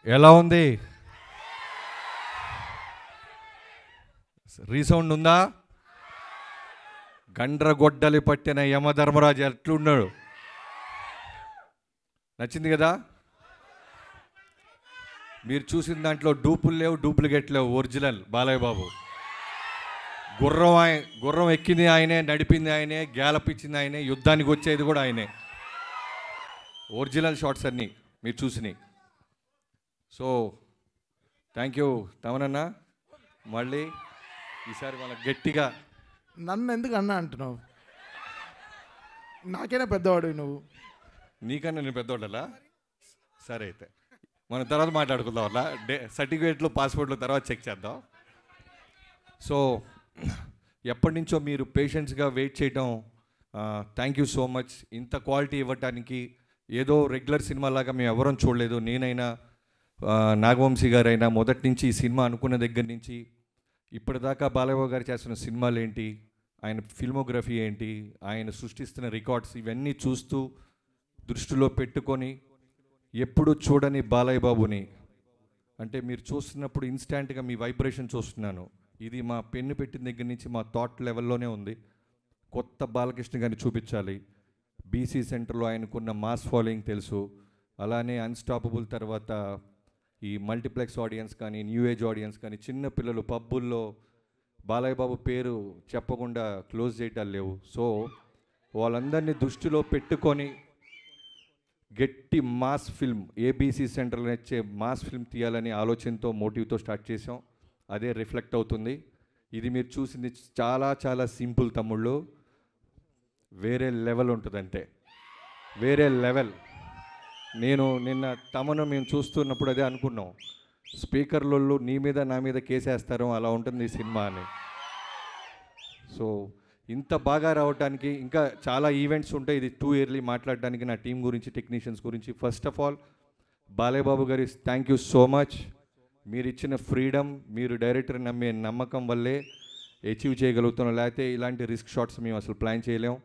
ఎలా ఉంది? రీసౌండ్ ఉందా? గండ్రగొడ్డలి పట్టిన యమధర్మరాజు ఎట్లున్నాడు? నచ్చింది కదా? మీరు చూసిన దాంట్లో డూపులు లేవు, డూప్లికేట్ లేవు, ఒరిజినల్ బాలయ్య బాబు. గుర్రం ఎక్కింది ఆయనే, నడిపింది ఆయనే, గ్యాలప్ ఇచ్చింది ఆయనే, యుద్ధానికి వచ్చేది కూడా ఆయనే. ఒరిజినల్ షాట్స్ అన్నీ మీరు చూసినాయి. So thank you Tamanna. మళ్ళీ ఈసారి వాళ్ళకి గట్టిగా. నన్ను ఎందుకు అన్నా అంటున్నావు? నాకైనా పెద్దవాడు నువ్వు. నీకన్నా నేను పెద్దవాళ్ళలా? సరే అయితే మనం తర్వాత మాట్లాడుకుందాం. అలా సర్టిఫికేట్లు పాస్పోర్ట్లు తర్వాత చెక్ చేద్దాం. సో ఎప్పటి నుంచో మీరు పేషెంట్స్గా వెయిట్ చేయటం, థ్యాంక్ యూ సో మచ్. ఇంత క్వాలిటీ ఇవ్వటానికి. ఏదో రెగ్యులర్ సినిమా లాగా మేము ఎవరం చూడలేదు. నేనైనా నాగవంశీ గారైనా మొదటి నుంచి ఈ సినిమా అనుకున్న దగ్గర నుంచి ఇప్పటిదాకా బాలయ్య గారు చేస్తున్న సినిమాలు ఏంటి, ఆయన ఫిల్మోగ్రఫీ ఏంటి, ఆయన సృష్టిస్తున్న రికార్డ్స్ ఇవన్నీ చూస్తూ దృష్టిలో పెట్టుకొని ఎప్పుడు చూడని బాలయ్య బాబుని అంటే మీరు చూస్తున్నప్పుడు ఇన్స్టాంట్గా మీ వైబ్రేషన్ చూస్తున్నాను. ఇది మా పెన్ను పెట్టిన దగ్గర నుంచి మా థాట్ లెవెల్లోనే ఉంది. కొత్త బాలకృష్ణ గారిని చూపించాలి. బీసీ సెంటర్లో ఆయనకున్న మాస్ ఫాలోయింగ్ తెలుసు. అలానే అన్స్టాపబుల్ తర్వాత ఈ మల్టీప్లెక్స్ ఆడియన్స్ కానీ, న్యూ ఏజ్ ఆడియన్స్ కానీ, చిన్న పిల్లలు పబ్బుల్లో బాలయ్య బాబు పేరు చెప్పకుండా క్లోజ్ చేయటాలు లేవు. సో వాళ్ళందరినీ దృష్టిలో పెట్టుకొని గట్టి మాస్ ఫిల్మ్, ఏబీసీ సెంటర్లో ఇచ్చే మాస్ ఫిల్మ్ తీయాలని ఆలోచనతో, మోటివ్తో స్టార్ట్ చేసాం. అదే రిఫ్లెక్ట్ అవుతుంది. ఇది మీరు చూసింది చాలా చాలా సింపుల్ తమ్ముళ్ళు. వేరే లెవెల్ ఉంటుందంటే వేరే లెవెల్. నేను నిన్న తమను మేము చూస్తున్నప్పుడు అదే అనుకున్నాం, స్పీకర్లలో నీ మీద నా మీద కేసేస్తారు, అలా ఉంటుంది ఈ సినిమా అని. సో ఇంత బాగా రావడానికి ఇంకా చాలా ఈవెంట్స్ ఉంటాయి. ఇది టూ ఇయర్లీ మాట్లాడడానికి నా టీం గురించి, టెక్నీషియన్స్ గురించి. First of all Balayya Babu గారి థ్యాంక్ యూ సో మచ్. మీరు ఇచ్చిన ఫ్రీడమ్, మీరు డైరెక్టర్ నమ్మే నమ్మకం వల్లే అచీవ్ చేయగలుగుతున్నాం. లేకపోతే ఇలాంటి రిస్క్ షాట్స్ మేము అసలు ప్లాన్ చేయలేం.